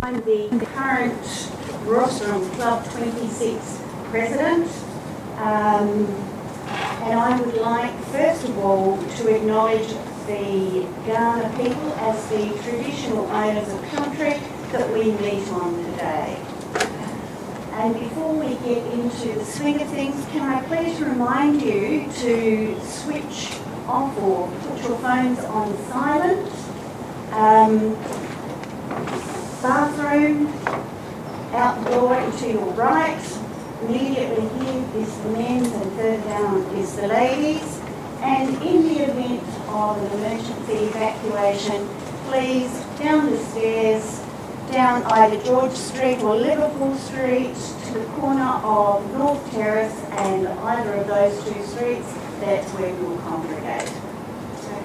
I'm the current Rostrum Club 26 president, and I would like, first of all, to acknowledge the Kaurna people as the traditional owners of country that we meet on today. And before we get into the swing of things, can I please remind you to switch off or put your phones on silent. Bathroom, out the door to your right. Immediately here is the men's and further down is the ladies. And in the event of an emergency evacuation, please down the stairs, down either George Street or Liverpool Street to the corner of North Terrace, and either of those two streets, that's where we'll congregate.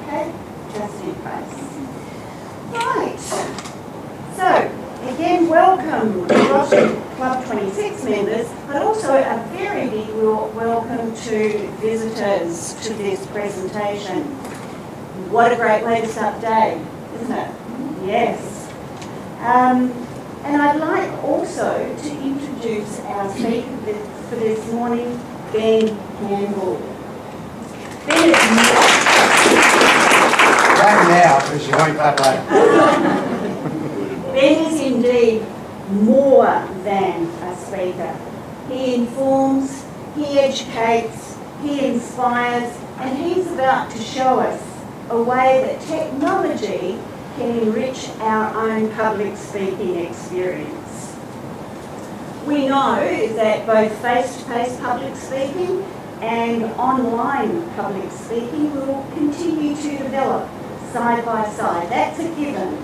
Okay? Just in case. Right. So, again, welcome Rostrum Club 26 members, but also a very big welcome to visitors to this presentation. What a great way to start the day, isn't it? Yes. And I'd like also to introduce our speaker for this morning, Ben Campbell. Ben is clap now, because you won't clap later. Ben is indeed more than a speaker. He informs, he educates, he inspires, and he's about to show us a way that technology can enrich our own public speaking experience. We know that both face-to-face public speaking and online public speaking will continue to develop side by side. That's a given.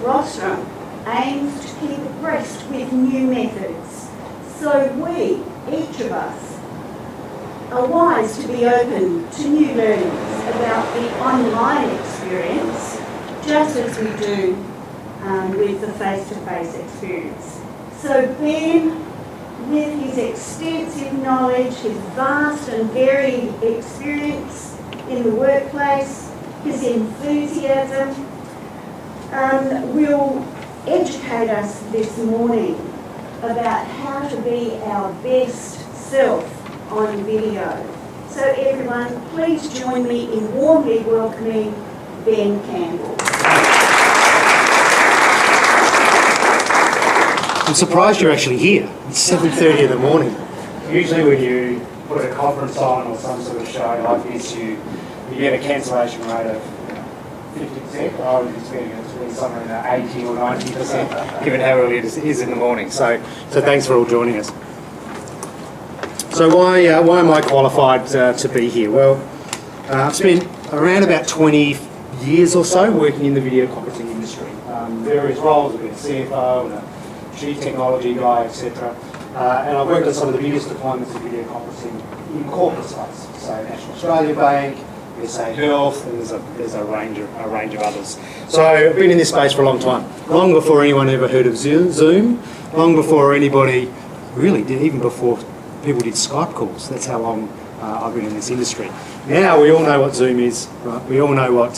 Rostrum aims to keep abreast with new methods, so we, each of us, are wise to be open to new learnings about the online experience, just as we do with the face-to-face experience. So Ben, with his extensive knowledge, his vast and varied experience in the workplace, his enthusiasm, will educate us this morning about how to be our best self on video. So everyone, please join me in warmly welcoming Ben Campbell. I'm surprised you're actually here. It's 7:30 in the morning. Usually when you put a conference on or some sort of show like this, you get a cancellation rate of 50%. I was expecting it to be somewhere in the 80 or 90%, given how early it is in the morning. So thanks for all joining us. So why am I qualified to be here? Well, I've spent around about 20 years or so working in the video conferencing industry. Various roles, I've been a CFO and a chief technology guy, etc. And I've worked on some of the biggest deployments of video conferencing in corporate space. So National Australia Bank, UniSA Health, and there's a range of others. So I've been in this space for a long time, long before anyone ever heard of Zoom, long before anybody really did, even before people did Skype calls. That's how long I've been in this industry. Now we all know what Zoom is, right? We all know what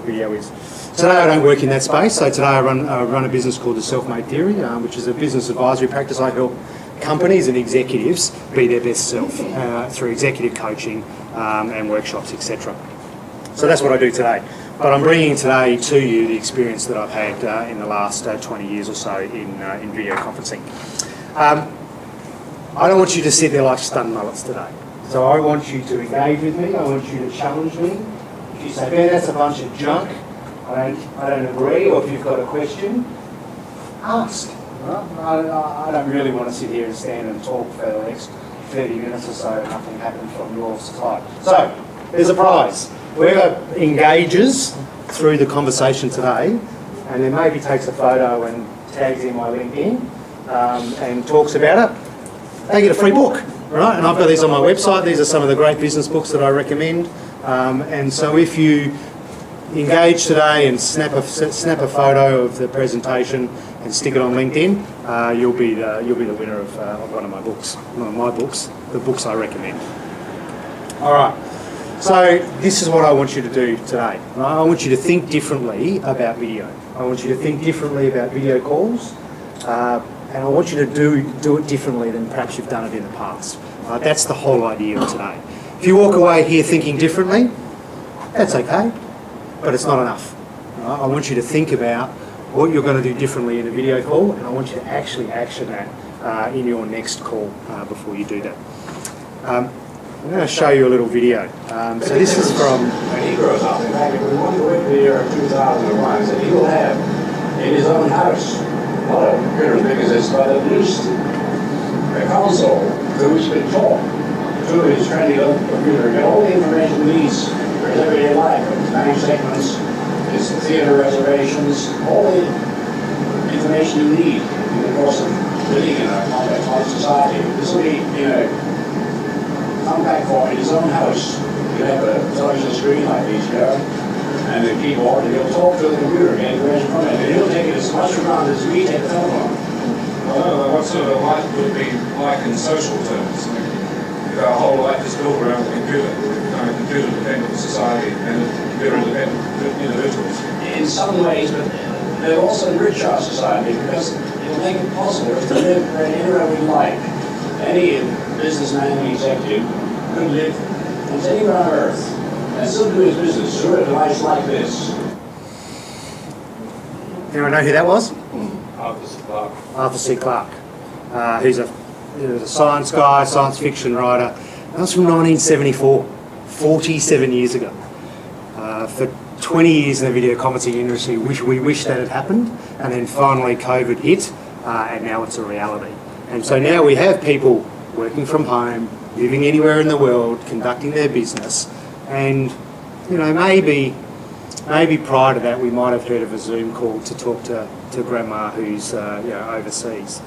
video is. Today I don't work in that space. So today I run a business called the Self-Made Theory, which is a business advisory practice. I help companies and executives be their best self through executive coaching and workshops, etc. So that's what I do today. But I'm bringing today to you the experience that I've had in the last 20 years or so in video conferencing. I don't want you to sit there like stunned mullets today. So I want you to engage with me. I want you to challenge me. If you say, Ben, that's a bunch of junk, I don't agree, or if you've got a question, ask. Right? I don't really want to sit here and stand and talk for the next 30 minutes or so and nothing happens from your side. So there's a prize. Whoever engages through the conversation today and then maybe takes a photo and tags in my LinkedIn and talks about it, they get a free book, right? And I've got these on my website. These are some of the great business books that I recommend. And so if you engage today and snap a photo of the presentation and stick it on LinkedIn, you'll be the winner of one of my books. Not my books, the books I recommend. All right. So this is what I want you to do today. Right? I want you to think differently about video. I want you to think differently about video calls, and I want you to do it differently than perhaps you've done it in the past. Right? That's the whole idea of today. If you walk away here thinking differently, that's okay, but it's not enough. Right? I want you to think about what you're going to do differently in a video call, and I want you to actually action that in your next call before you do that. I'm going to show you a little video. So this is from... When he grows up, in fact, if we want to wait for the year 2001, that he will have in his own house, not a computer as big as this, but at least a console to which he can talk to his trendy little computer, get all the information he needs for his everyday life, his bank statements, his theater reservations, all the information you need in the course of living in a complex society. This will be in a compact form in his own house. He'll have a television screen like these here, and the keyboard, and he'll talk to the computer, get information from it, and he'll take it as much for granted as we take the telephone. Well, what sort of life would it be like in social terms? I mean, if our whole life is built around the computer, we're kind of computer-dependent society and computer-dependent individuals. In some ways, but they'll also enrich our society because it'll make it possible to live anywhere we like. Any businessman and executive could live almost anywhere on earth and still do his business through a device like this. Anyone know who that was? Arthur C. Clarke. Arthur C. Clarke. He's a science guy, science fiction writer. That was from 1974, 47 years ago. For 20 years in the video conferencing industry, we wish that had happened, and then finally COVID hit, and now it's a reality. And so now we have people working from home, living anywhere in the world, conducting their business, and maybe prior to that we might have heard of a Zoom call to talk to grandma who's overseas.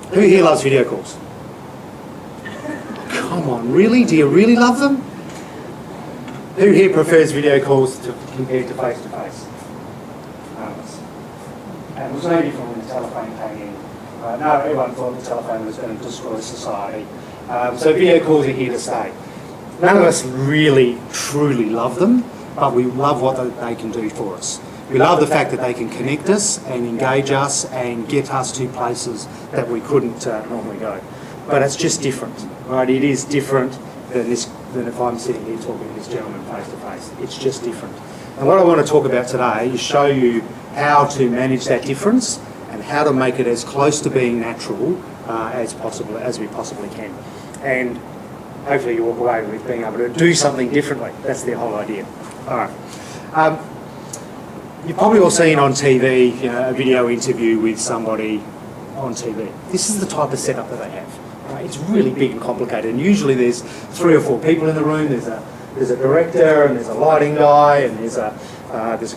Who here loves video calls? Come on, really? Do you really love them? Who here prefers video calls compared to face-to-face? And it was maybe from when the telephone came in. No, everyone thought the telephone was going to destroy society. So video calls are here to stay. None of us really, truly love them, but we love what they can do for us. We love the fact that they can connect us and engage us and get us to places that we couldn't normally go. But it's just different, right? It is different than if I'm sitting here talking to this gentleman face to face. It's just different. And what I want to talk about today is show you how to manage that difference and how to make it as close to being natural as we possibly can. And hopefully you walk away with being able to do something differently. That's the whole idea. All right. You've probably all seen on TV, a video interview with somebody on TV. This is the type of setup that they have. Right? It's really big and complicated, and usually there's 3 or 4 people in the room. There's a director, and there's a lighting guy, and there's a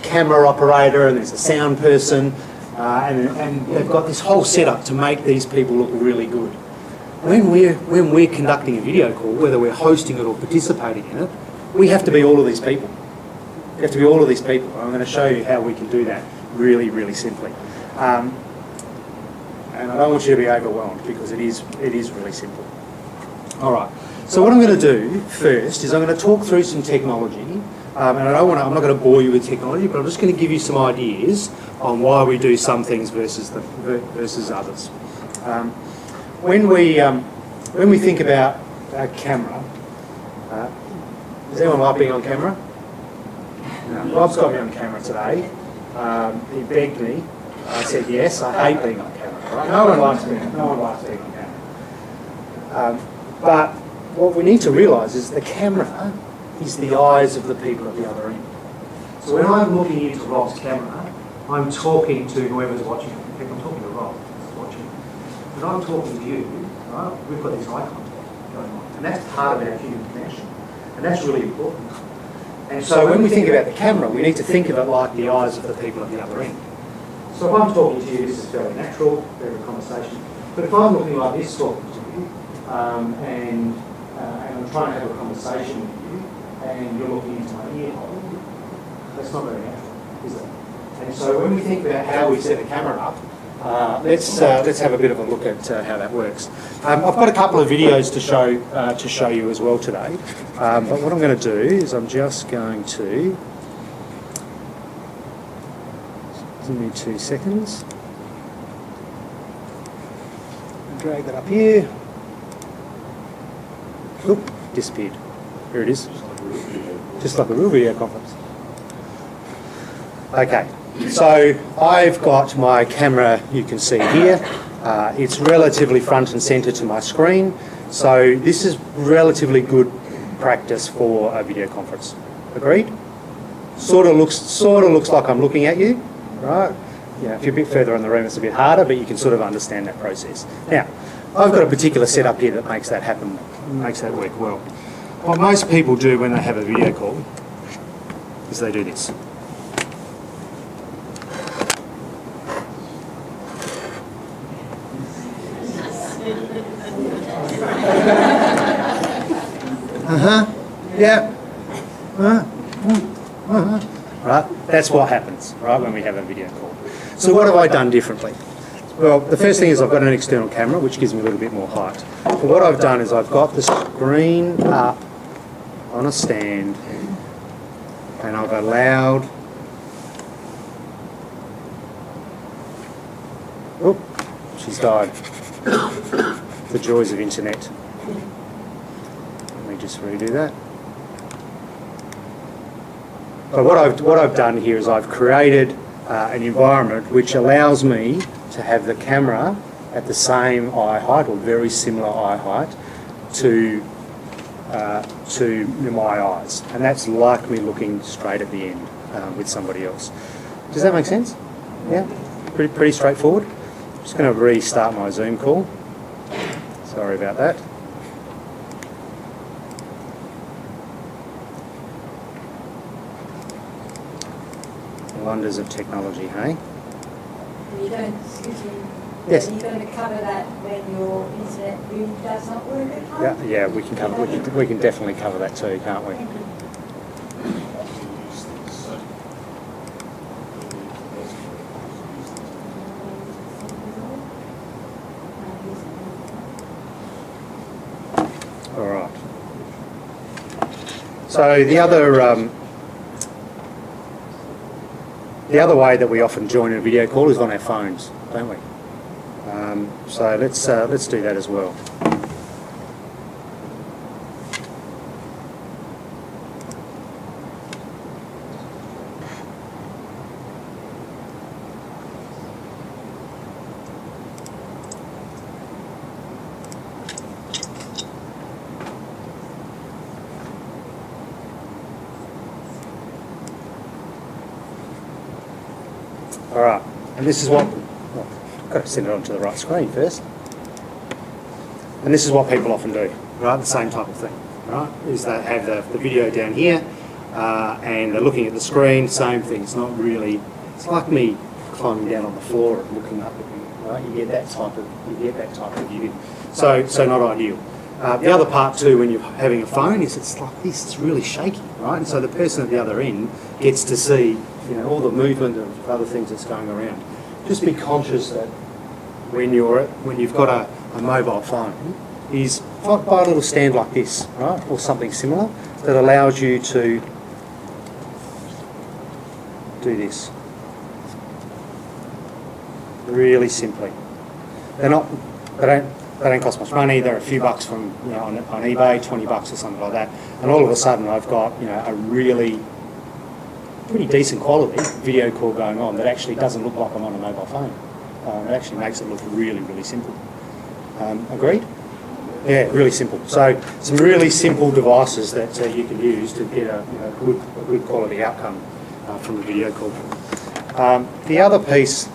camera operator, and there's a sound person, and they've got this whole setup to make these people look really good. When we're conducting a video call, whether we're hosting it or participating in it, we have to be all of these people. We have to be all of these people. I'm going to show you how we can do that really, really simply. And I don't want you to be overwhelmed because it is really simple. All right. So what I'm going to do first is I'm going to talk through some technology, and I'm not going to bore you with technology, but I'm just going to give you some ideas on why we do some things versus others. When we think about a camera, does anyone like being on camera? No. Rob's got me on camera today. He begged me. I said yes. I hate being on camera. Right? No one likes being on camera. But what we need to realise is the camera is the eyes of the people at the other end. So when I'm looking into Rob's camera, I'm talking to whoever's watching. I'm talking to Rob who's watching. When I'm talking to you, right, we've got this eye contact going on, and that's part of our human connection, and that's really important. And so when we think about the camera, we need to think of it like the eyes of the people at the other end. So if I'm talking to you, this is very natural, very conversation. But if I'm looking like this talking to you, and I'm trying to have a conversation with you, and you're looking into my ear hole, that's not very natural, is it? And so when we think about how we set the camera up, let's have a bit of a look at how that works. I've got a couple of videos to show you as well today, but what I'm going to do is I'm just going to give me 2 seconds. Drag that up here. Oop, disappeared. Here it is. Just like a real video conference. Okay, so I've got my camera, you can see here. It's relatively front and centre to my screen, so this is relatively good practice for a video conference. Agreed? Sort of looks like I'm looking at you, right? Yeah, if you're a bit further in the room, it's a bit harder, but you can sort of understand that process. Now, I've got a particular setup here that makes that happen, makes that work well. What most people do when they have a video call is they do this. Yeah. Right, that's what happens, right, when we have a video call. So what have I done differently? Well, the first thing is I've got an external camera, which gives me a little bit more height. But what I've done is I've got the screen up on a stand, and I've allowed... Oh, she's died. The joys of internet. Let me just redo that. But what I've done here is I've created an environment which allows me to have the camera at the same eye height or very similar eye height to my eyes, and that's like me looking straight at the end with somebody else. Does that make sense? Yeah, pretty straightforward. I'm just going to restart my Zoom call. Sorry about that. Wonders of technology, hey? You don't, excuse me. Yes. Are you going to cover that when your internet really does not work at home? Yeah, we can cover. We can definitely cover that too, can't we? All right. So the other way that we often join in a video call is on our phones, don't we? So let's do that as well. All right, and this is what, well, I've got to send it onto the right screen first. And this is what people often do, right? The same type of thing, right? Is they have the video down here and they're looking at the screen, same thing. It's not really, it's like me climbing down on the floor and looking up at you, right? You get that type of view. So not ideal. The other part too, when you're having a phone, is it's like this, it's really shaky, right? And so the person at the other end gets to see, all the movement of other things that's going around. Just be conscious that when you've got a mobile phone, is buy a little stand like this, right, or something similar that allows you to do this really simply. They don't cost much money. They're a few bucks from on eBay, $20 or something like that, and all of a sudden I've got a really pretty decent quality video call going on that actually doesn't look like I'm on a mobile phone. It actually makes it look really, really simple. Agreed? Yeah, really simple. So some really simple devices that you can use to get a good quality outcome from a video call. The other piece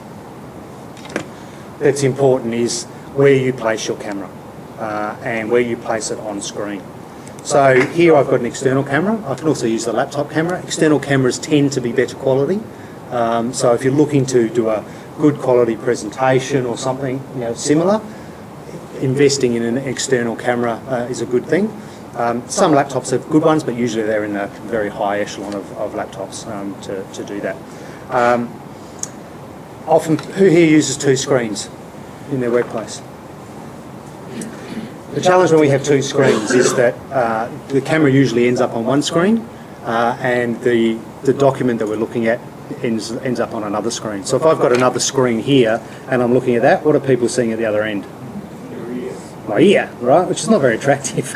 that's important is where you place your camera and where you place it on screen. So here I've got an external camera. I can also use the laptop camera. External cameras tend to be better quality. So if you're looking to do a good quality presentation or something similar, investing in an external camera is a good thing. Some laptops have good ones, but usually they're in a very high echelon of laptops to do that. often, who here uses two screens in their workplace? The challenge when we have two screens is that the camera usually ends up on one screen and the document that we're looking at ends up on another screen. So if I've got another screen here and I'm looking at that, what are people seeing at the other end? My ear, right? Which is not very attractive.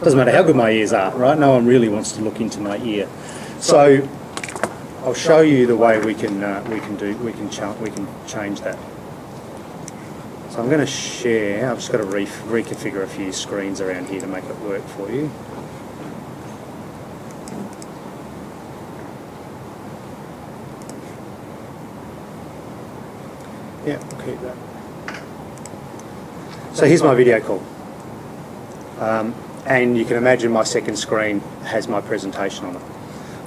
Doesn't matter how good my ears are, right? No one really wants to look into my ear. So I'll show you the way we can change that. So I'm going to share. I've just got to reconfigure a few screens around here to make it work for you. Yeah, we'll keep that. So here's my video call. And you can imagine my second screen has my presentation on it.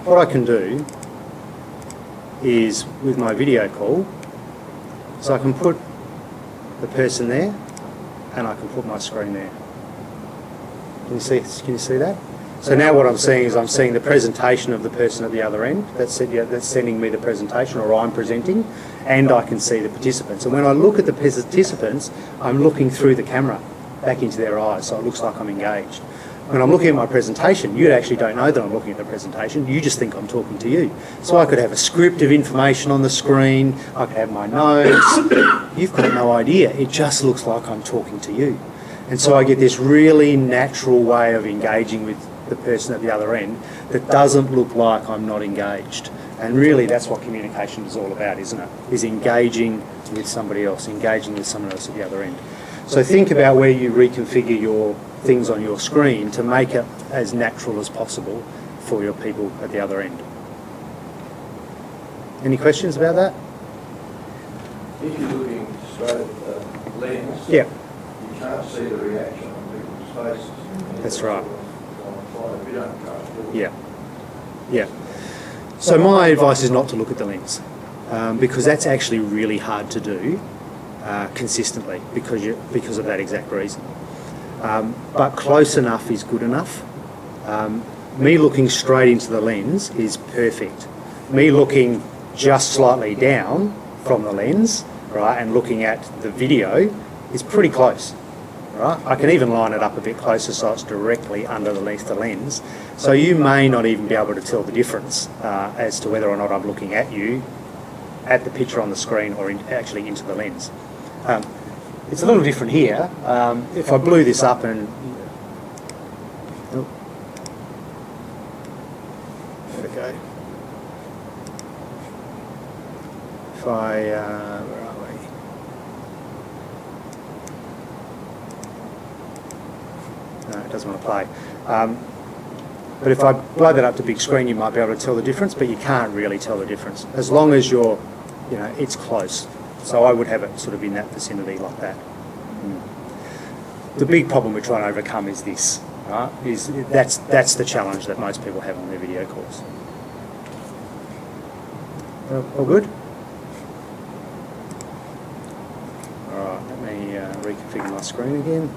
What I can do is, with my video call, so I can put the person there and I can put my screen there. Can you see that? So now what I'm seeing is I'm seeing the presentation of the person at the other end that's sending me the presentation, or I'm presenting, and I can see the participants. And when I look at the participants, I'm looking through the camera back into their eyes, so it looks like I'm engaged. When I'm looking at my presentation, you actually don't know that I'm looking at the presentation, you just think I'm talking to you. So I could have a script of information on the screen, I could have my notes, you've got no idea, it just looks like I'm talking to you. And so I get this really natural way of engaging with the person at the other end that doesn't look like I'm not engaged. And really that's what communication is all about, isn't it? Is engaging with somebody else, engaging with someone else at the other end. So think about where you reconfigure your things on your screen to make it as natural as possible for your people at the other end. Any questions about that? If you're looking straight at the lens, Yeah. you can't see the reaction on people's faces. That's right. You don't can't do it. Yeah. Yeah. So my advice is not to look at the lens because that's actually really hard to do consistently because of that exact reason. But close enough is good enough. Me looking straight into the lens is perfect. Me looking just slightly down from the lens, right, and looking at the video is pretty close, right? I can even line it up a bit closer so it's directly underneath the lens. So you may not even be able to tell the difference as to whether or not I'm looking at you, at the picture on the screen, or actually into the lens. It's a little different here. If I blew this up and... Oh. There we go. If I... where are we? No, it doesn't want to play. But if I blow that up to big screen, you might be able to tell the difference, but you can't really tell the difference. As long as you're, it's close. So I would have it sort of in that vicinity like that. The big problem we're trying to overcome is this, right? That's the challenge that most people have on their video calls. All good? All right, let me reconfigure my screen again.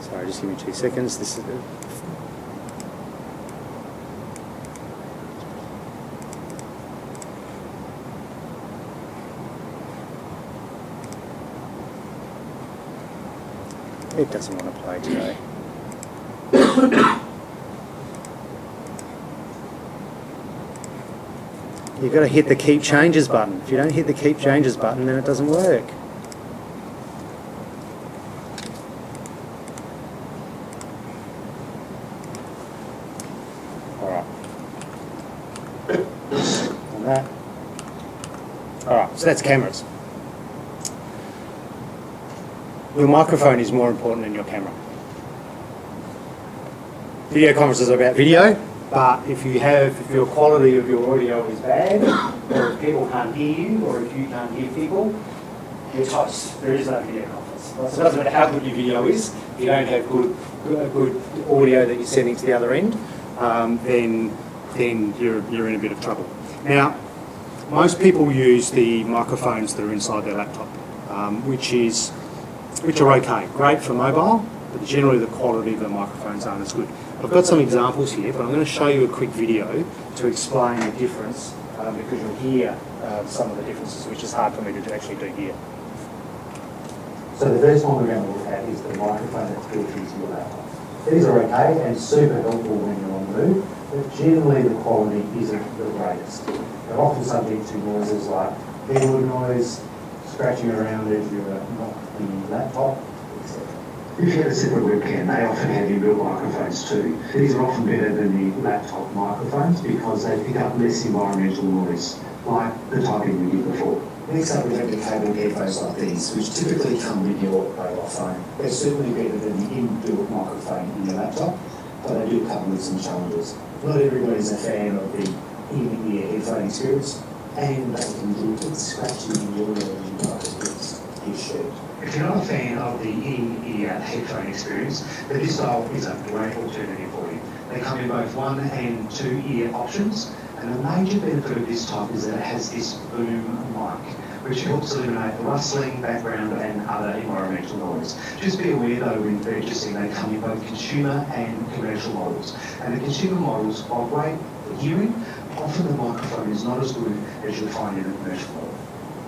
Sorry, just give me 2 seconds. This is it doesn't want to play today. You've got to hit the keep changes button. If you don't hit the keep changes button, then it doesn't work. Alright, so that's cameras. Your microphone is more important than your camera. Video conferences are about video, but if your quality of your audio is bad, or if people can't hear you, or if you can't hear people, you're toast. There is no video conference. So it doesn't matter how good your video is, if you don't have good audio that you're sending to the other end, then you're in a bit of trouble. Now, most people use the microphones that are inside their laptop. which are okay. Great for mobile, but generally the quality of the microphones aren't as good. I've got some examples here, but I'm going to show you a quick video to explain the difference because you'll hear some of the differences, which is hard for me to actually do here. So the first one we're going to look at is the microphone that's built into your laptop. These are okay and super helpful when you're on the move, but generally the quality isn't the greatest. They're often subject to noises like keyboard noise, scratching around as you're not the laptop, etc. If you have a separate webcam, they often have inbuilt microphones too. These are often better than the laptop microphones because they pick up less environmental noise, like the typing we did before. Next up we have the cable headphones like these, which typically come with your mobile phone. They're certainly better than the inbuilt microphone in your laptop, but they do come with some challenges. Not everybody's a fan of the in-ear headphone experience, and they can do a bit scratchy in your ear when you try to get your shirt. If you're not a fan of the in-ear headphone experience, then this style is a great alternative for you. They come in both 1 and 2 ear options, and the major benefit of this type is that it has this boom mic, which helps eliminate the rustling, background and other environmental noise. Just be aware though when purchasing they come in both consumer and commercial models. And the consumer models, while great for hearing, often the microphone is not as good as you'll find in a commercial model.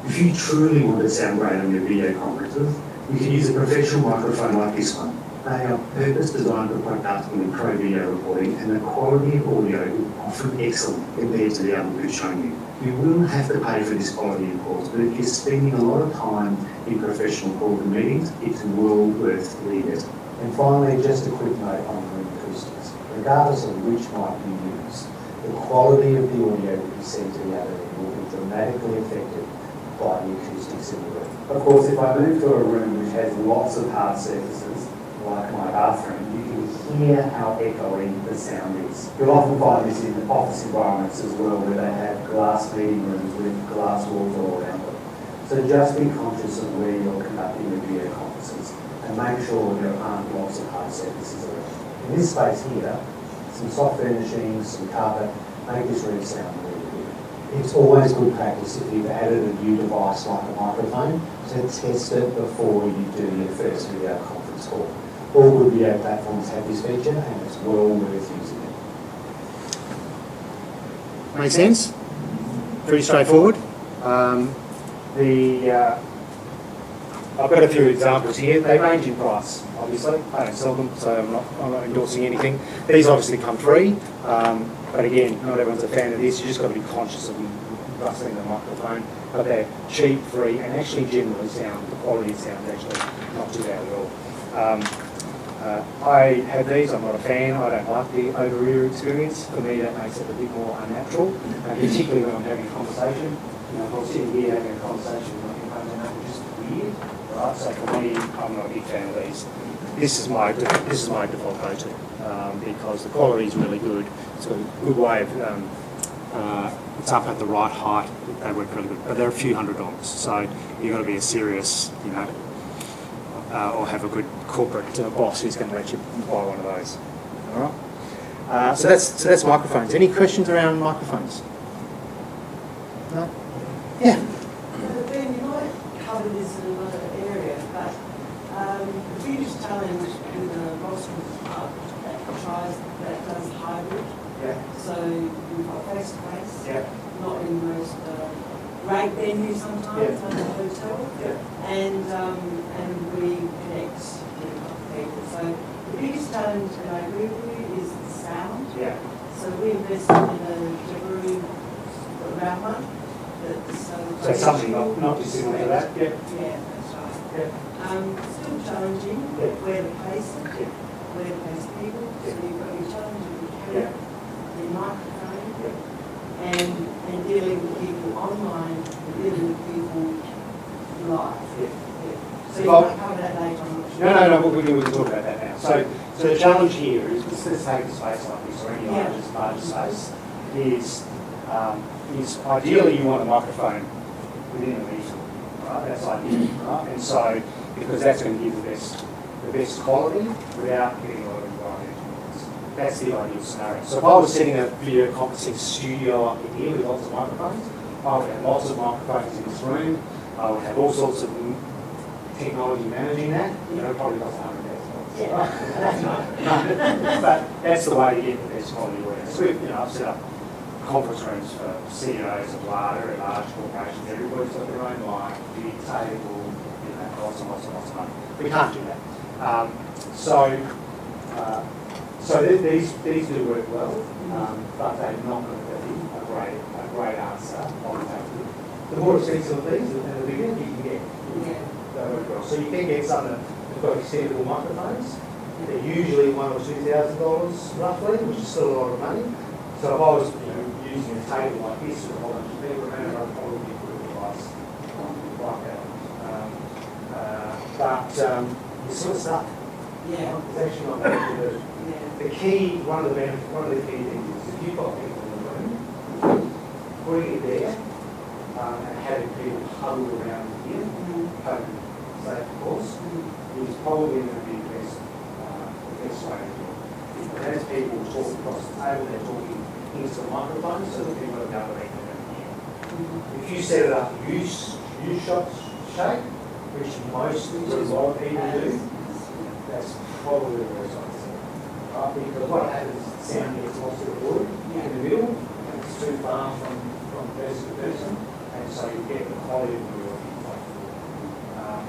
If you truly want to sound great on your video conferences, you can use a professional microphone like this one. They are purpose designed for broadcasting and pro video recording, and the quality of audio is often excellent compared to the other we've shown you. You will have to pay for this quality, of course, but if you're spending a lot of time in professional calls and meetings, it's well worth the effort. And finally, just a quick note on room acoustics. Regardless of which mic you use, the quality of the audio that you send to the other end will be dramatically affected by the acoustics in the room. Of course, if I move to a room which has lots of hard surfaces, like my bathroom, you can hear how echoey the sound is. You'll often find this in office environments as well, where they have glass meeting rooms with glass walls all around them. So just be conscious of where you're conducting your video conferences and make sure there aren't lots of hard surfaces around. In this space here, some soft furnishings, some carpet, make this room sound really good. It's always good practice if you've added a new device like a microphone to test it before you do your first video conference call. All good video platforms have this feature and it's well worth using it. Make sense? Pretty straightforward. I've got a few examples here. They range in price, obviously. I don't sell them, so I'm not endorsing anything. These obviously come free, but again, not everyone's a fan of this. You just got to be conscious of rustling the microphone. But they're cheap, free, and actually generally the quality of sound is actually not too bad at all. I have these, I'm not a fan, I don't like the over-ear experience. For me that makes it a bit more unnatural, particularly when I'm having a conversation. You know, if I'm sitting here having a conversation with my component, it's just weird, right? So for me, I'm not a big fan of these. This is my default go-to because the quality is really good. It's got a good way of, it's up at the right height, they work really good. But they're a few $100, so you've got to be a serious, you know, or have a good corporate boss who's going to let you buy one of those. All right. So that's microphones. Any questions around microphones? No. Yeah. Ben, you might cover this in another area, but the biggest challenge with the Rostrum Club that does hybrid. Yeah. So we've got face to face. Yeah. Not in the most great venue sometimes, like a hotel. Yeah. And we connect with people. So the biggest challenge, and I agree with you, is the sound. Yeah. So we invested in a room around one. So something not dissimilar to that. Yeah. Yeah, that's right. Yeah. Still challenging where to place it, Yeah. where to place people. So you've got your challenge with your camera, your microphone, and dealing with people online, and dealing with people live. So you might cover that later on. No, we can talk about that now. So the challenge here is, let's take a space like this, or any larger space, is ideally you want a microphone within a meter, right? That's ideal, right? And so, because that's going to give the best quality without getting a lot of environmental noise. That's the ideal scenario. So if I was setting a video conferencing studio up in here with lots of microphones, I would have lots of microphones in this room. I would have all sorts of technology managing that, it'll probably cost $100,000. Yeah. But that's the way to get the best quality awareness. I've set up conference rooms for CEOs of large corporations. Everybody's got their own mic, big table, lots and lots and lots of money. We can't do that. So these do work well, but they're not going to be a great answer on the table. The more expensive things and the bigger you can get, they work well. So you can get some that have got extendable microphones. They're usually $1,000 or $2,000 roughly, which is still a lot of money. So if I was using a table like this with a whole bunch of people around, I'd probably put a device like that. But it's sort of stuff. Yeah. It's actually not that good. Yeah. The key, one of the key things is if you've got people in the room, putting it there and having people huddled around here, COVID safe of course, is probably going to be the best way to do it. And as people talk across the table, they're talking into the microphone so that people are going to make them here. If you set it up U-shot shape, which most, a lot of people do, that's probably the worst answer. Because what happens is the sound gets lost in the wood in the middle, and it's too far from person to person, and so you get the quality of the wheel.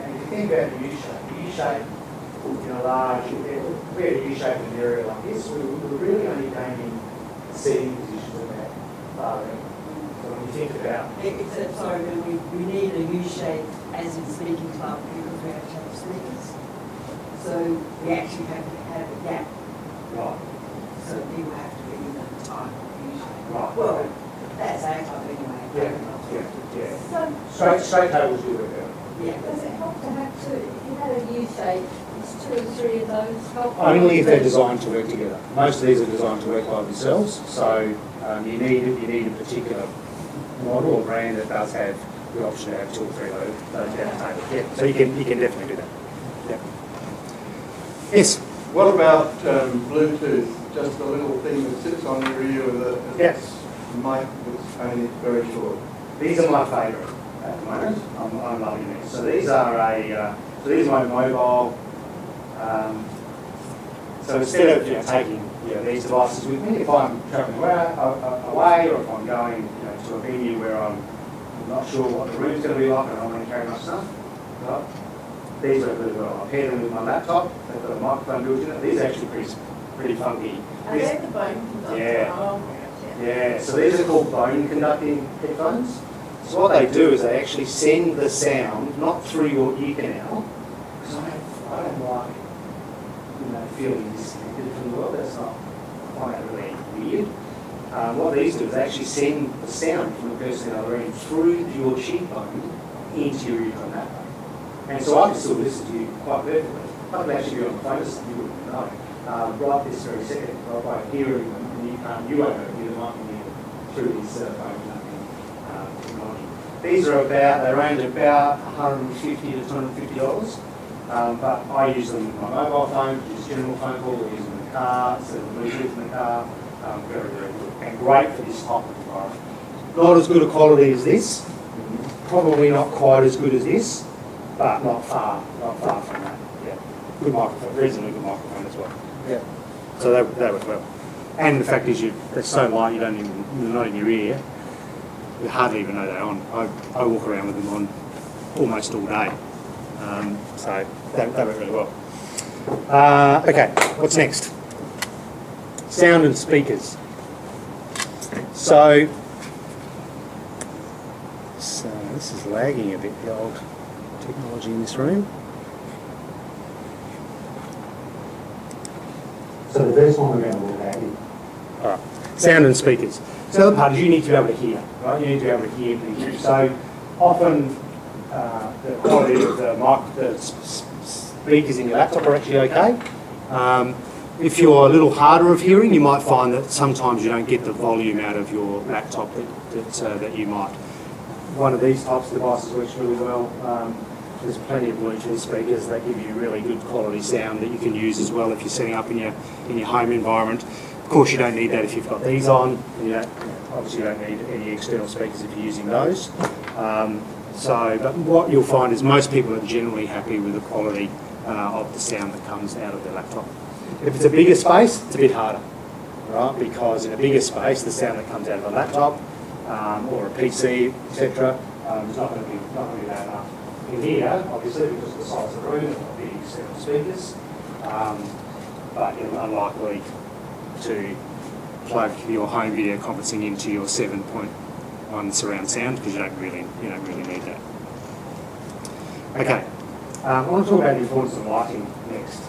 And if you think about the U-shape in a large, if we had a U-shape in an area like this, we're really only gaining seating positions at that far end. So when you think about Except, sorry, but we need a U-shape as in speaking club because we have to have speakers. So we actually have to have a gap. right, So people have to be in that type of U-shape. right, Well, that's our type anyway. straight tables do it better. Yeah. Does it help to have two, if you had a U-shape, it's 2 or 3 of those help? Only if they're designed to work together. Most of these are designed to work by themselves, so you need a particular model or brand that does have the option to have 2 or 3 of those down the table. Yeah, so you can definitely do that. Yeah. Yes. What about Bluetooth? Just a little thing that sits on your ear with a Yes. mic that's only very short. These are my favourite at the moment. I'm loving these. So these are these are my mobile. So instead of taking these devices with me, if I'm travelling away or if I'm going to a venue where I'm not sure what the room's going to be like and I don't want to carry much stuff, well, these work really well. I pair them with my laptop. They've got a microphone built in it. These are actually pretty funky. Are they the bone conductor? Yeah. Oh, Yeah, so these are called bone conducting headphones. So what they do is they actually send the sound not through your ear canal, because I don't like feeling disconnected from the world. That's not, I find that really weird. What these do is they actually send the sound from the person in the other end through your cheekbone into your eardrum that way. And so I can still listen to you quite perfectly. I can actually be on the phone to something you wouldn't know. Right this very second, by hearing them, and you won't hear them up through these bone conducting technology. These are they're range about $150 to $250. But I use them with my mobile phone, use general phone call, I use them in the car, set them Bluetooth in the car. Very, very good. And great for this type of environment. Not as good a quality as this, probably not quite as good as this, but not far from that. Yeah. Good microphone, reasonably good microphone as well. Yeah. So they work well. And the fact is they're so light they're not in your ear, you hardly even know they're on. I walk around with them on almost all day. So they work really well. Okay, what's next? Sound and speakers. So this is lagging a bit, the old technology in this room. So the first one we're going to look at is All right. Sound and speakers. So the other part is you need to be able to hear, right? You need to be able to hear things. So often the quality of the speakers in your laptop are actually okay. If you're a little harder of hearing, you might find that sometimes you don't get the volume out of your laptop that you might. One of these types of devices works really well. There's plenty of Bluetooth speakers that give you really good quality sound that you can use as well if you're setting up in your home environment. Of course, you don't need that if you've got these on. Obviously, you don't need any external speakers if you're using those. So, but what you'll find is most people are generally happy with the quality of the sound that comes out of their laptop. If it's a bigger space, it's a bit harder, right? Because in a bigger space, the sound that comes out of a laptop or a PC, etc., is not going to be loud enough. In here, obviously, because of the size of the room, it's got big external speakers, but you're unlikely to plug your home video conferencing into your 7.1 surround sound because you don't really need that. Okay, I want to talk about the importance of lighting next.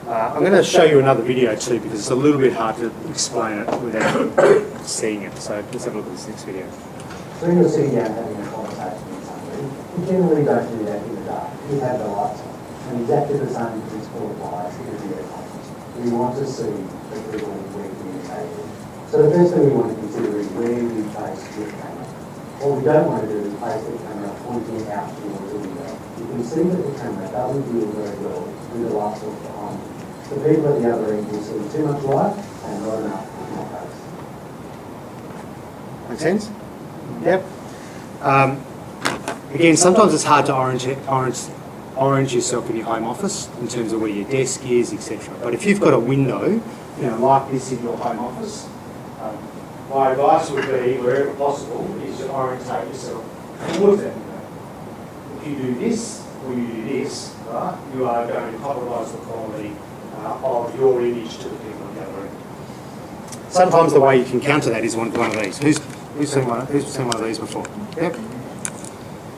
I'm going to show you another video too because it's a little bit hard to explain it without seeing it. So let's have a look at this next video. So when you're sitting down having a conversation with somebody, you generally don't do that in the dark. You have the lights on. And exactly the same principle applies in a video conference. We want to see the people we're communicating. So the first thing we want to consider is where we place the camera. What we don't want to do is place the camera pointing out towards the window. You can see that the camera doesn't deal very well with the light source behind you. The people at the other end will see too much light and not enough in your face. Make sense? Yep. Again, sometimes it's hard to orange yourself in your home office in terms of where your desk is, etc. But if you've got a window, like this in your home office, my advice would be, wherever possible, is to orientate yourself towards that window. If you do this or you do this, right, you are going to compromise the quality of your image to the people on the other end. Sometimes the way you can counter that is one of these. Who's seen one of these before? Yep.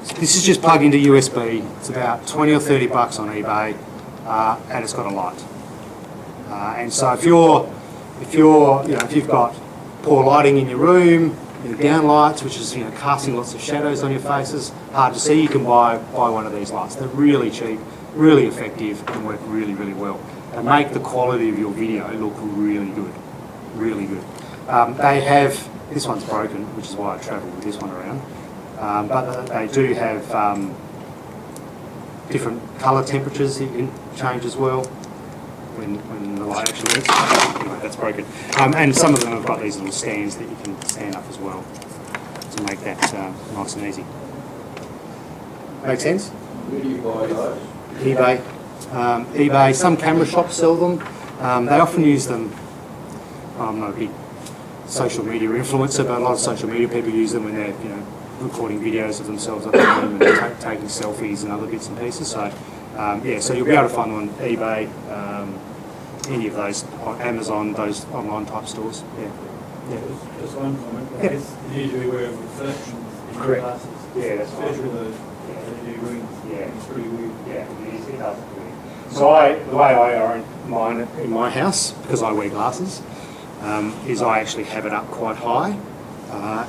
So this is just plugged into USB. It's about 20 or 30 bucks on eBay, and it's got a light. And so if you've got poor lighting in your room, down lights, which is casting lots of shadows on your faces, hard to see, you can buy one of these lights. They're really cheap, really effective, and work really, really well. They make the quality of your video look really good, really good. They have, this one's broken, which is why I travelled with this one around, but they do have different colour temperatures that you can change as well when the light actually works. Anyway, that's broken. And some of them have got these little stands that you can stand up as well to make that nice and easy. Make sense? Where do you buy those? eBay. eBay, some camera shops sell them. They often use them. I'm not a big social media influencer, but a lot of social media people use them when they're recording videos of themselves at home and they're taking selfies and other bits and pieces. So so you'll be able to find them on eBay, any of those, on Amazon, those online type stores. Yeah. Just one comment. Yeah. It's usually where reflections in Correct. glasses. Yeah, that's right. Especially those LED rings. Yeah. It's pretty weird. Yeah, it does. So the way I orient mine in my house, because I wear glasses, is I actually have it up quite high,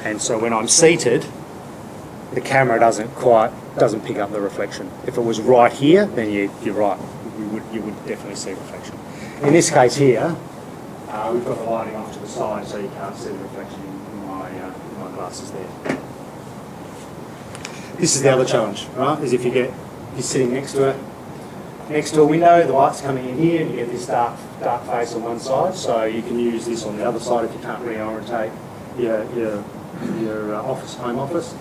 and so when I'm seated, the camera doesn't pick up the reflection. If it was right here, then you're right. You would definitely see reflection. In this case here, we've got the lighting off to the side, so you can't see the reflection in my glasses there. This is the other challenge, right? Is if you're sitting next to a window, the light's coming in here, and you get this dark face on one side. So you can use this on the other side if you can't reorientate your home office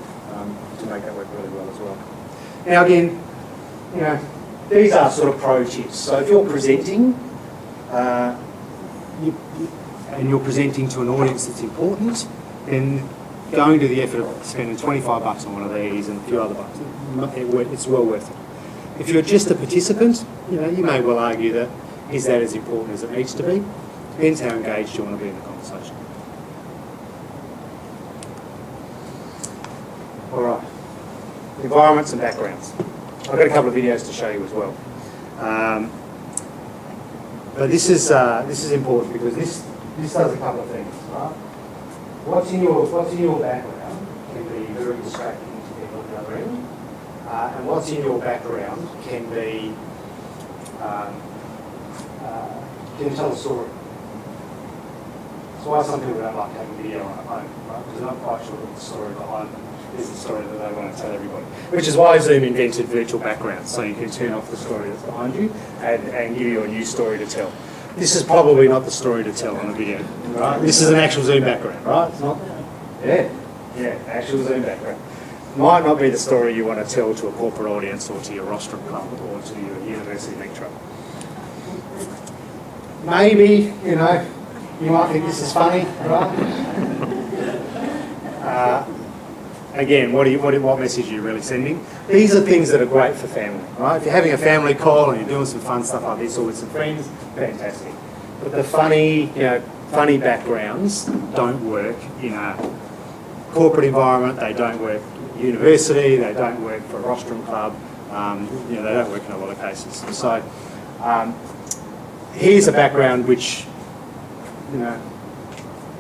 to make that work really well as well. Now again, these are sort of pro tips. So if you're presenting, and you're presenting to an audience that's important, then going to the effort of spending 25 bucks on one of these and a few other bucks, it's well worth it. If you're just a participant, you may well argue that is that as important as it needs to be. Depends how engaged you want to be in the conversation. All right, environments and backgrounds. I've got a couple of videos to show you as well. But this is important because this does a couple of things, right? What's in your background can be very distracting to people at the other end. And what's in your background can be can tell a story. That's why some people don't like taking video on a phone, right? Because they're not quite sure what the story behind them is, the story that they want to tell everybody. Which is why Zoom invented virtual backgrounds, so you can turn off the story that's behind you and give you a new story to tell. This is probably not the story to tell on a video, right? This is an actual Zoom background, right? It's not. Yeah, actual Zoom background. might not be the story you want to tell to a corporate audience or to your rostrum club or to your university lecturer. Maybe, you know, you might think this is funny, right? Again, what message are you really sending? These are things that are great for family, right? If you're having a family call and you're doing some fun stuff like this or with some friends, fantastic. But the funny backgrounds don't work in a corporate environment. They don't work at university. They don't work for a rostrum club. They don't work in a lot of cases. So here's a background which,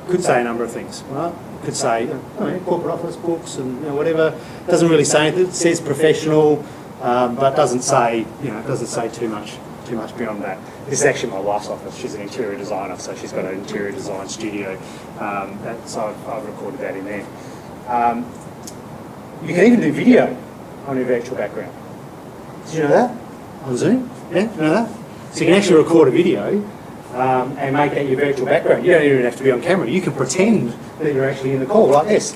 could say a number of things, right? Could say corporate office, books, and whatever. Doesn't really say anything. It says professional, but doesn't say too much beyond that. This is actually my wife's office. She's an interior designer, so she's got an interior design studio. So I've recorded that in there. You can even do video on your virtual background. Did you know that? On Zoom? Yeah, you know that? So you can actually record a video and make that your virtual background. You don't even have to be on camera. You can pretend that you're actually in the call like this.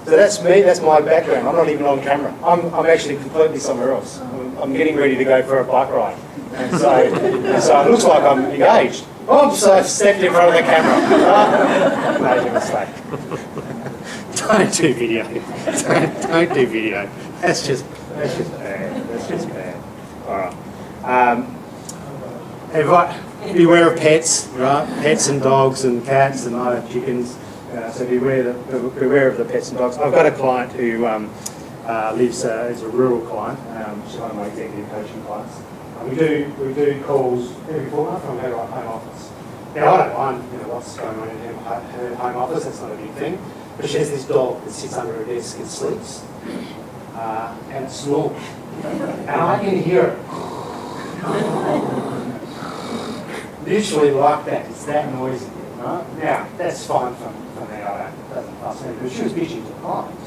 So that's me, that's my background. I'm not even on camera. I'm actually completely somewhere else. I'm getting ready to go for a bike ride. And so it looks like I'm engaged. Oops, I stepped in front of the camera. Major mistake. Don't do video. Don't do video. That's just bad. All right. Beware of pets, right? Pets and dogs and cats and chickens. So beware of the pets and dogs. I've got a client who lives is a rural client. She's one of my executive coaching clients. We do calls every fortnight from her home office. Now I don't mind what's going on in her home office. That's not a big thing. But she has this dog that sits under her desk and sleeps, and it snores, and I can hear it. Literally like that. It's that noisy, right? Now that's fine for me. It doesn't fuss me. But she was bitching to clients,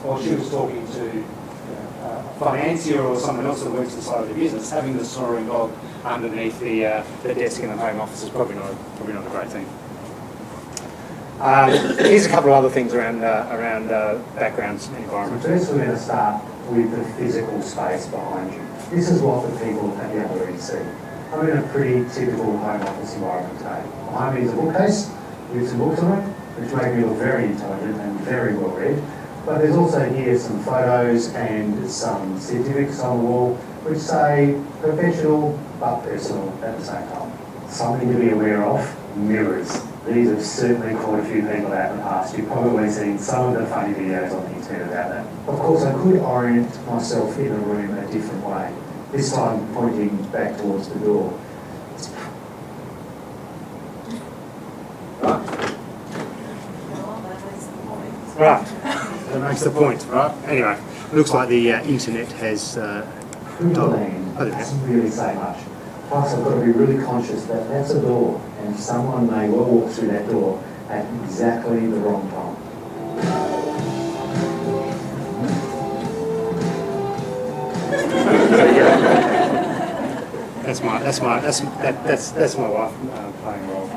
or she was talking to a financier or someone else that works inside of the business. Having the snoring dog underneath the desk in the home office is probably not a great thing. Here's a couple of other things around backgrounds and environment. So first we're going to start with the physical space behind you. This is what the people at the other end see. I'm in a pretty typical home office environment today. Behind me is a bookcase with some books on it, which make me look very intelligent and very well read. But there's also here some photos and some certificates on the wall, which say professional but personal at the same time. Something to be aware of, mirrors. These have certainly caught a few people out in the past. You've probably seen some of the funny videos on the internet about that. Of course, I could orient myself in a room a different way. This time pointing back towards the door. Right. That makes the point, right? Anyway, looks like the internet has... doesn't really say much. Plus, I've got to be really conscious that that's a door, and someone may well walk through that door at exactly the wrong time. That's my wife playing a role.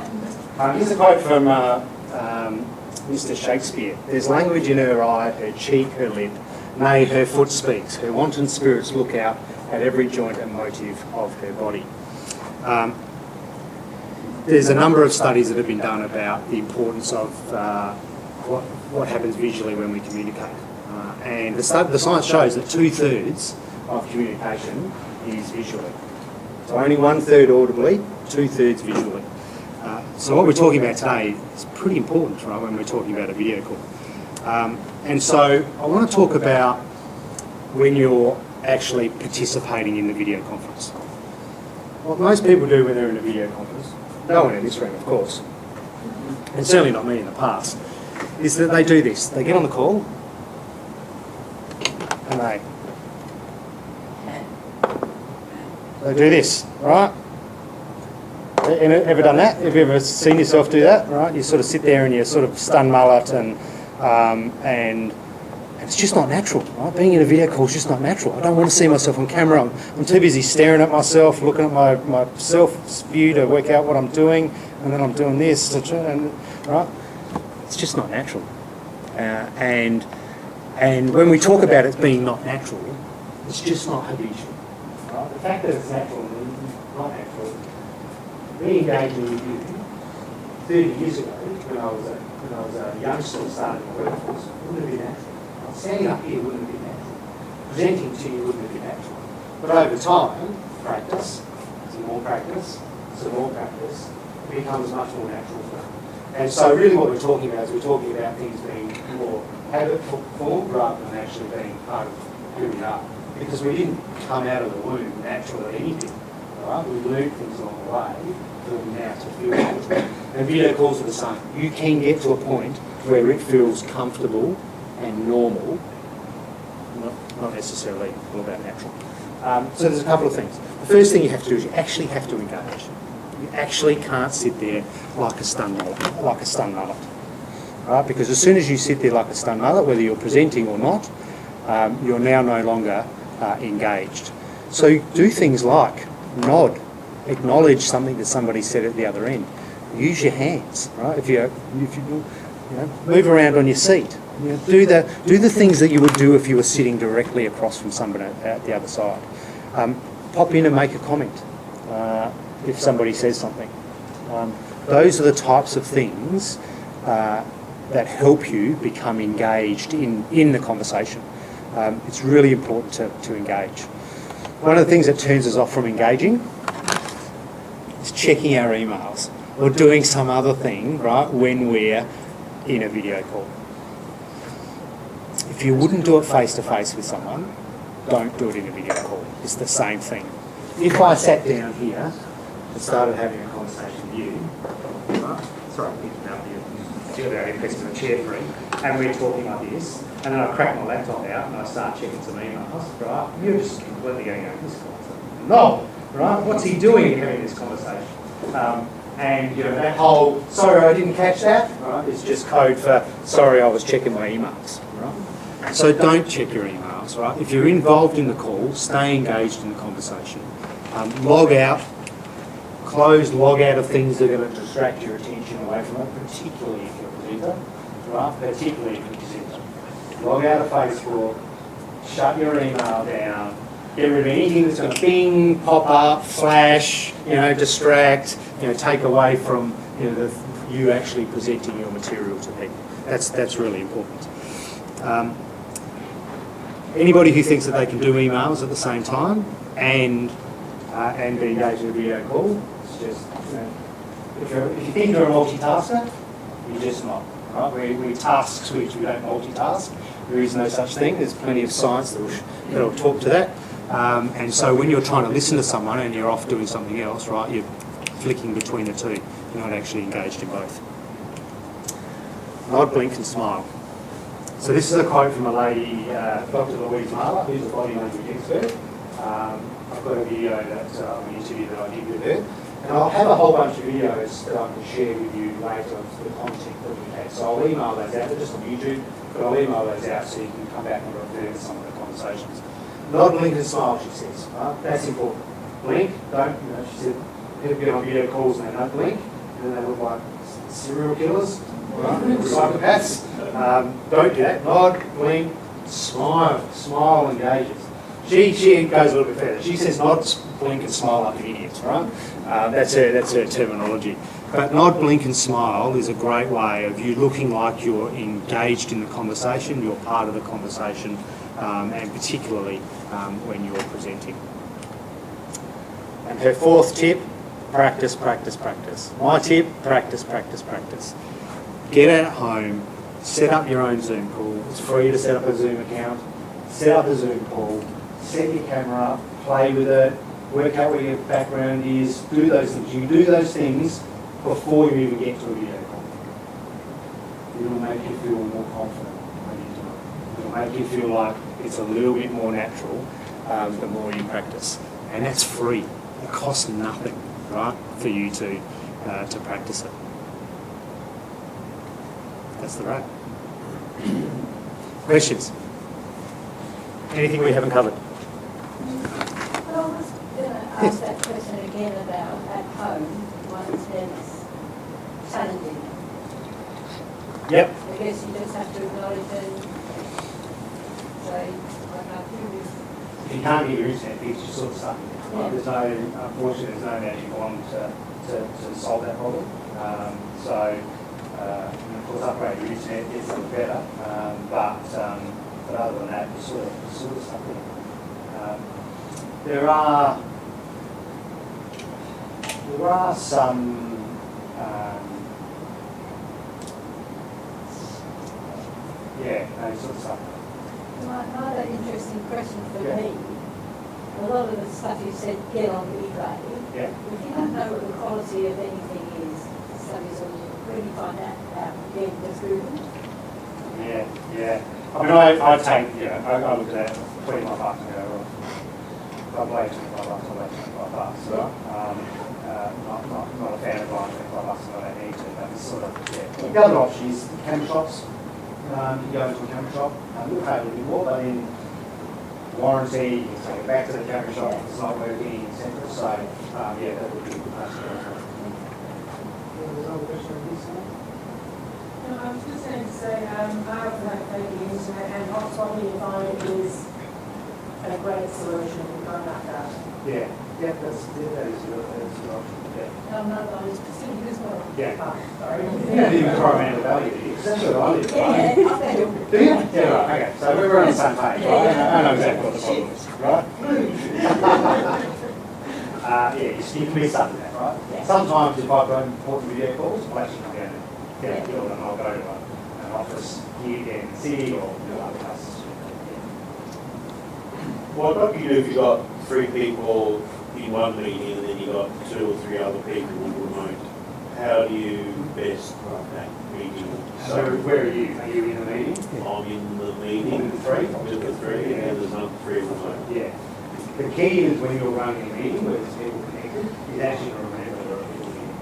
Here's a quote from Mr. Shakespeare. There's language in her eye, her cheek, her lip, nay, her foot speaks. Her wanton spirits look out at every joint and motive of her body. There's a number of studies that have been done about the importance of what happens visually when we communicate. And the science shows that 2/3 of communication is visually. So only 1/3 audibly, 2/3 visually. So what we're talking about today is pretty important, right, when we're talking about a video call. And so I want to talk about when you're actually participating in the video conference. What most people do when they're in a video conference, no one in this room, of course, and certainly not me in the past, is that they do this. They get on the call and they do this, right? Ever done that? Have you ever seen yourself do that? Right? You sort of sit there and you sort of stun mullet and it's just not natural, right? Being in a video call is just not natural. I don't want to see myself on camera. I'm too busy staring at myself, looking at my self-view to work out what I'm doing, and then I'm doing this, and right? It's just not natural. And And when we talk about it being not natural, it's just not habitual. Right? The fact that it's natural and not natural, me engaging with you 30 years ago, when I was a youngster starting the workforce, wouldn't have been natural. Standing up here wouldn't have been natural. Presenting to you wouldn't have been natural. But over time, practice, some more practice, it becomes much more natural for them. And so really what we're talking about is we're talking about things being more habit formed rather than actually being part of who we are. Because we didn't come out of the womb natural at anything. Right? We learned things along the way for them now to feel comfortable. And video calls are the same. You can get to a point where it feels comfortable and normal, not necessarily all about natural. So there's a couple of things. The first thing you have to do is you actually have to engage. You actually can't sit there like a stunned mullet. Right? Because as soon as you sit there like a stunned mullet, whether you're presenting or not, you're now no longer engaged. So do things like nod, acknowledge something that somebody said at the other end. Use your hands, right? If you move around on your seat. Do the things that you would do if you were sitting directly across from somebody at the other side. Pop in and make a comment if somebody says something. Those are the types of things that help you become engaged in the conversation. It's really important to engage. One of the things that turns us off from engaging is checking our emails or doing some other thing, right, when we're in a video call. If you wouldn't do it face-to-face with someone, don't do it in a video call. It's the same thing. If I sat down here and started having a conversation with you, right, sorry, I'm thinking about you, feel about investing in a chair free, and we're talking like this, and then I crack my laptop out and I start checking some emails, right, you're just completely going, this guy's no, right, what's he doing having this conversation? And that whole, sorry I didn't catch that, right, is just code for, sorry I was checking my emails, right? So don't check your emails, right? If you're involved in the call, stay engaged in the conversation. Log out, log out of things that are going to distract your attention away from it, particularly if you're a presenter, right? Particularly if you're a presenter. Log out of Facebook, shut your email down, get rid of anything that's going to bing, pop up, flash, distract, take away from you actually presenting your material to people. That's really important. Anybody who thinks that they can do emails at the same time and be engaged in a video call, it's just, if you think you're a multitasker, you're just not. Right? We task switch, we don't multitask. There is no such thing. There's plenty of science that'll talk to that. And so when you're trying to listen to someone and you're off doing something else, right, you're flicking between the two. You're not actually engaged in both. Nod, blink and smile. So this is a quote from a lady, Dr. Louise Marler, who's a body language expert. I've got a video an interview that I did with her. And I'll have a whole bunch of videos that I can share with you later of the content that we had. So I'll email those out. They're just on YouTube, but I'll email those out so you can come back and refer to some of the conversations. Nod, blink and smile, she says. Right? That's important. Blink, don't, she said, people get on video calls and they don't blink, and then they look like serial killers, right? Psychopaths. Don't do that. Nod, blink, smile. Smile engages. She goes a little bit further. She says nod, blink and smile like an idiot, right? That's her terminology. But nod, blink and smile is a great way of you looking like you're engaged in the conversation, you're part of the conversation, and particularly when you're presenting. And her fourth tip, practice, practice, practice. My tip, practice, practice, practice. Get at home, set up your own Zoom call. It's free to set up a Zoom account. Set up a Zoom call, set your camera up, play with it, work out where your background is, do those things. You do those things before you even get to a video call. It'll make you feel more confident when you do it. It'll make you feel like it's a little bit more natural the more you practice. And that's free. It costs nothing, right, for you to practice it. That's the wrap. Questions? Anything we haven't covered? Well, I was going to ask that question again about at home, one says challenging. Yep. I guess you just have to acknowledge and say, I can't do this. If you can't get your internet fixed, you're sort of stuck. Yeah. There's no, unfortunately, there's no magic wand to solve that problem. And of course, upgrade your internet, get something better. But other than that, you're sort of stuck there. There are some. Sort of stuff. Another interesting question for Yeah. me, a lot of the stuff you said, get on eBay. Yeah. If you don't know what the quality of anything is, studies on you, where do you find that out? Again, just Google. Yeah. I mean, I take, I look at that 25 bucks and go, well, I'll play 25 bucks, I'll play 25 bucks. Right? Not a fan of buying 25 bucks, I don't need to. That's sort of, yeah. The other option is camera shops. You go into a camera shop, you'll pay a little bit more, but then warranty, you can take it back to the camera shop if it's not working, etc. So, that would be a good place to go. No, I was just going to say, I often have played the internet, and hotspotting environment is a great solution to go like that. Yeah, that is a good option. Yeah. No, I was specific as well. Yeah. Sorry. Yeah, the environmental value. Because that's what I live by. Yeah, I do. Do you? Yeah, right. Okay. So we're on the same page, right? I know exactly what the problem is, right? You can be stuck with that, right? Yeah. Sometimes if I've got important video calls, I'll actually come down and get a bill and I'll go to an office here in the city or other places. What do you do if you've got 3 people in one meeting and then you've got 2 or 3 other people remote? How do you best run that meeting? So where are you? Are you in the meeting? I'm in the meeting With the 3? with the 3 and there's another 3 remote. Yeah. The key is when you're running a meeting where there's people connected, is actually to remember there are people here.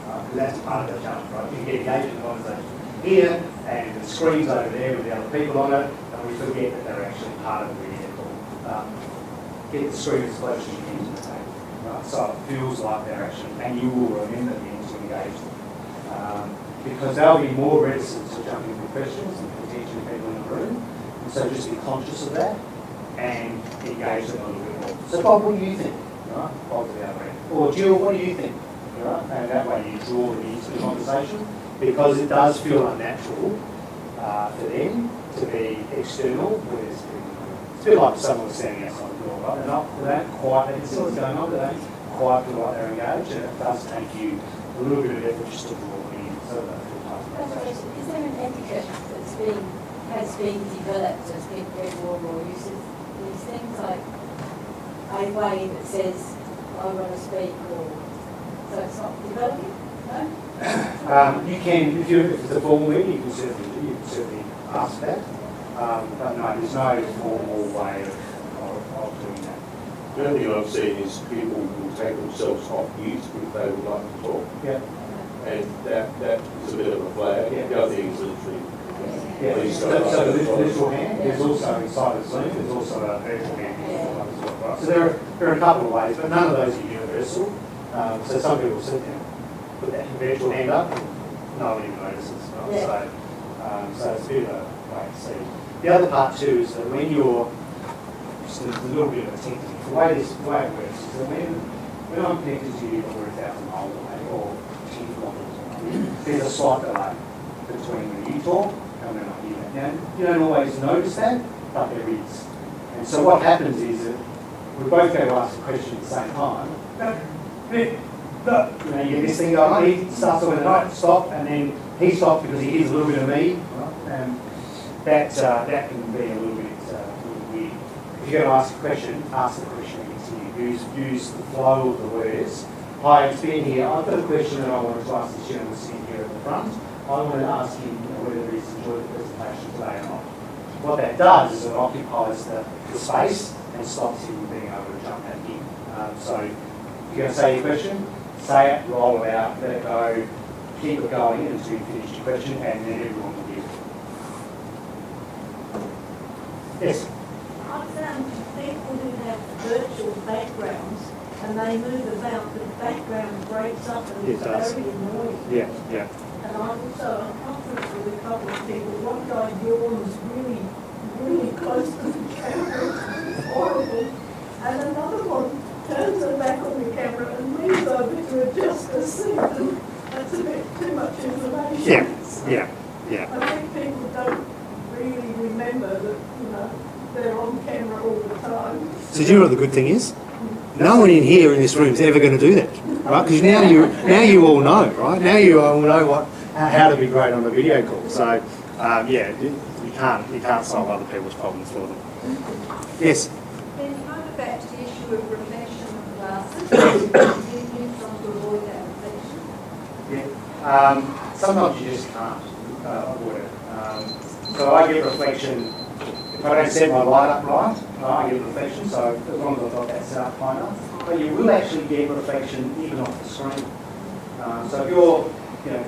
Because that's part of the challenge, right? You get engaged in the conversation here, and the screen's over there with the other people on it, and we forget that they're actually part of the video call. Get the screen as close as you can to the table, right? So it feels like they're actually, and you will remember them to engage them. Because they'll be more reticent to jump into questions and potentially people in the room, and so just be conscious of that and engage them a little bit more. So Bob, what do you think? Right? Bob to the other end. Or Jill, what do you think? Right? And that way you draw them into the conversation, because it does feel unnatural for them to be external with this people. It's a bit like someone standing outside the door, right? They don't quite, they can see what's going on, but they don't quite feel like they're engaged, and it does take you a little bit of effort just to draw them in so that they feel part of the conversation. Is there an etiquette has been developed as people get more and more used to these things, like a way that says, I want to speak, or so it's not developing? No? You can, if it's a formal meeting, you can certainly ask that. But no, there's no formal way of doing that. The only thing I've seen is people will take themselves off mute if they would like to talk. Yeah. And that is a bit of a flag. Yeah. The other thing is literally. Yeah. Please So go the right. virtual hand, there's also inside of Zoom, there's also a virtual hand as well, right? So there are a couple of ways, but none of those are universal. So some people sit there, put that virtual hand up, and no one even notices, right? Yeah. So it's a bit of a way to see. The other part too is that when you're, just a little bit of a technique, the way it works is that when I'm connected to you over 1,000 miles away or 10 kilometres away, there's a slight delay between when you talk and when I hear that. Now, you don't always notice that, but there is. And so what happens is that we both go to ask a question at the same time. You get this thing going on, he starts talking about stop, and then he stops because he hears a little bit of me, right? And that can be a little bit weird. If you're going to ask a question and continue. Use the flow of the words. Hi, it's Ben here. I've got a question that I wanted to ask this gentleman sitting here at the front. I want to ask him whether he's enjoyed the presentation today or not. What that does is it occupies the space and stops him being able to jump back in. So if you're going to say your question, say it, roll it out, let it go, keep it going until you finish your question, and then everyone will hear it. Yes? I've found people who have virtual backgrounds and they move about, but the background breaks up and It it's does. very annoying. Yeah. And I'm also uncomfortable with a couple of people. One guy yawns really close to the camera. It's horrible. And another one turns her back on the camera and leans over to adjust her seat. And that's a bit too much information. Yeah, So yeah, yeah. I think people don't really remember that, they're on camera all the time. So do you know what the good thing is? No one in here in this room is ever going to do that, right? Because now you all know, right? Now you all know how to be great on a video call. So yeah, you can't solve other people's problems for them. Yes. Then kind of back to the issue of reflection of glasses. Do you try to avoid that reflection? Yeah. Sometimes you just can't avoid it. So I get reflection. If I don't set my light up right, I get reflection. So as long as I've got that set up high enough, but you will actually get reflection even off the screen. So if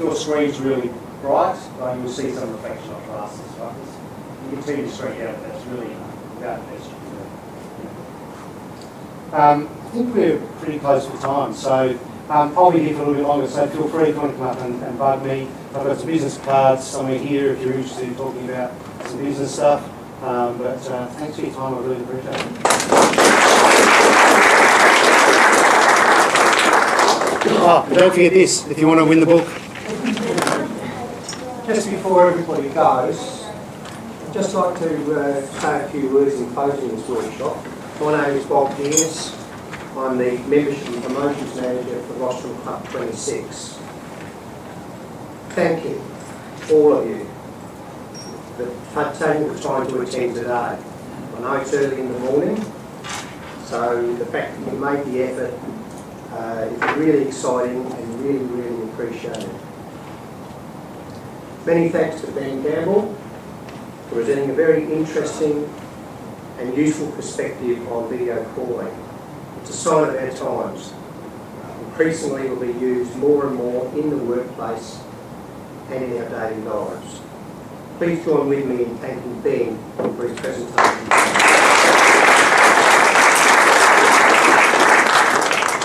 your screen's really bright, you'll see some reflection off glasses. Right? You can see the screen out. That's really without an issue. I think we're pretty close for time, so I'll be here for a little bit longer, so feel free to come up and bug me. I've got some business cards somewhere here if you're interested in talking about some business stuff. But thanks for your time, I really appreciate it. Oh, don't forget this, if you want to win the book. Just before everybody goes, I'd just like to say a few words in closing this workshop. My name is Bob Pearce. I'm the Membership and Promotions Manager for Rostrum Club 26. Thank you, all of you, for taking the time to attend today. I know it's early in the morning, so the fact that you made the effort is really exciting and really, really appreciated. Many thanks to Ben Gamble for presenting a very interesting and useful perspective on video calling. It's a sign of our times. Increasingly it will be used more and more in the workplace and in our daily lives. Please join with me in thanking Ben for his presentation.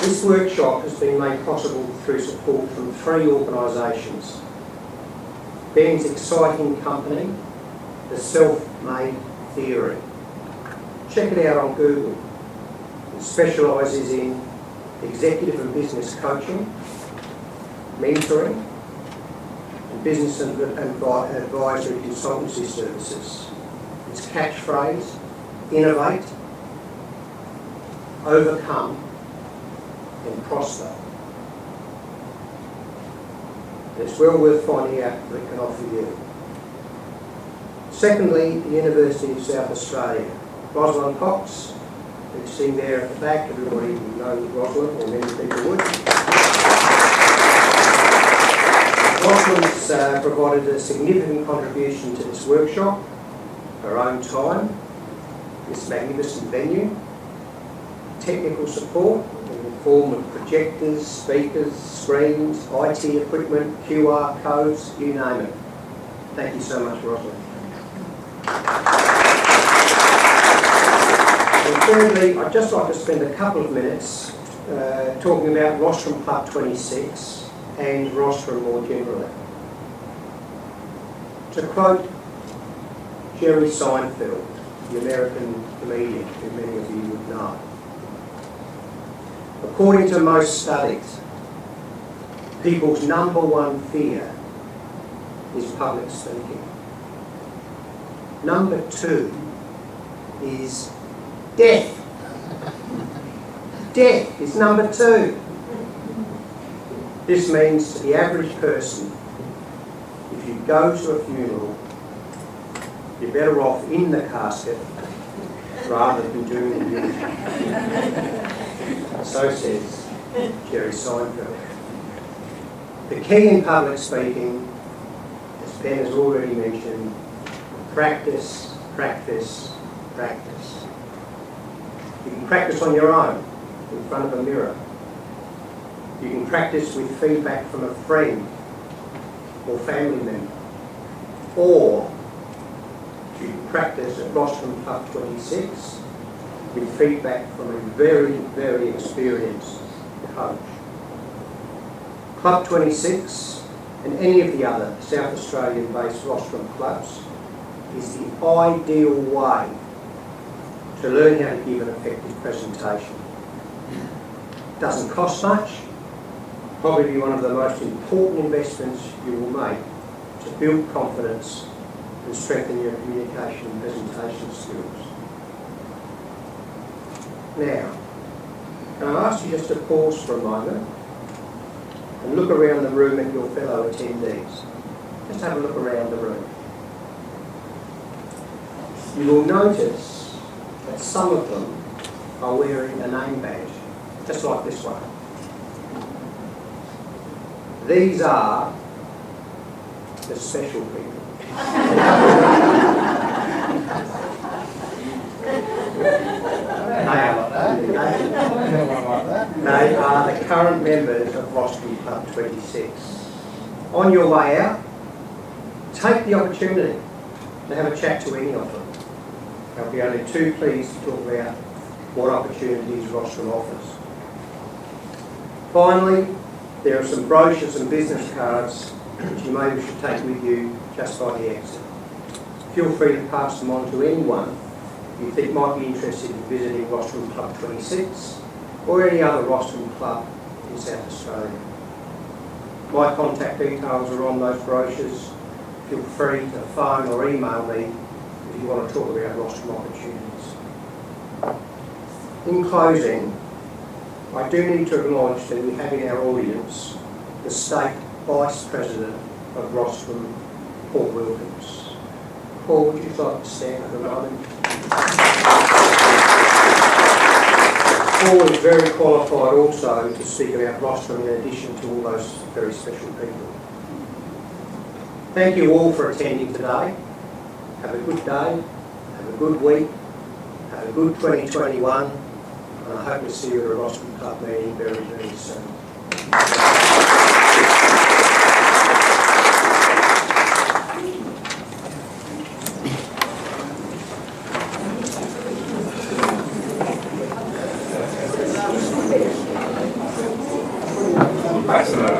This workshop has been made possible through support from 3 organisations. Ben's exciting company, The Self-Made Theory. Check it out on Google. It specialises in executive and business coaching, mentoring, and business and advisory consultancy services. Its catchphrase, innovate, overcome, and prosper. It's well worth finding out what it can offer you. Secondly, the University of South Australia. Rosalind Cox, who's sitting there at the back, everybody knows Rosalind, or many people would. Rosalind's provided a significant contribution to this workshop, her own time, this magnificent venue, technical support in the form of projectors, speakers, screens, IT equipment, QR codes, you name it. Thank you so much, Rosalind. And thirdly, I'd just like to spend a couple of minutes talking about Rostrum Club 26 and Rostrum more generally. To quote Jerry Seinfeld, the American comedian who many of you would know, according to most studies, people's #1 fear is public speaking. Number 2 is death. Death is number 2. This means to the average person, if you go to a funeral, you're better off in the casket rather than doing the eulogy. So says Jerry Seinfeld. The key in public speaking, as Ben has already mentioned, practice, practice, practice. You can practice on your own, in front of a mirror. You can practice with feedback from a friend or family member. Or you can practice at Rostrum Club 26 with feedback from a very, very experienced coach. Club 26 and any of the other South Australian-based rostrum clubs is the ideal way to learn how to give an effective presentation. Doesn't cost much, probably one of the most important investments you will make to build confidence and strengthen your communication and presentation skills. Now, can I ask you just to pause for a moment and look around the room at your fellow attendees. Just have a look around the room. You will notice that some of them are wearing a name badge, just like this one. These are the special people. They are the current members of Rostrum Club 26. On your way out, take the opportunity to have a chat to any of them. They'll be only too pleased to talk about what opportunities Rostrum offers. Finally, there are some brochures and business cards which you may wish to take with you just by the exit. Feel free to pass them on to anyone you think might be interested in visiting Rostrum Club 26 or any other Rostrum Club in South Australia. My contact details are on those brochures. Feel free to phone or email me if you want to talk about Rostrum opportunities. In closing, I do need to acknowledge that we have in our audience the State Vice President of Rostrum, Paul Wilkins. Paul, would you like to stand for a moment? Paul is very qualified also to speak about Rostrum in addition to all those very special people. Thank you all for attending today. Have a good day, have a good week, have a good 2021, and I hope to see you at a Rostrum Club meeting very, very soon.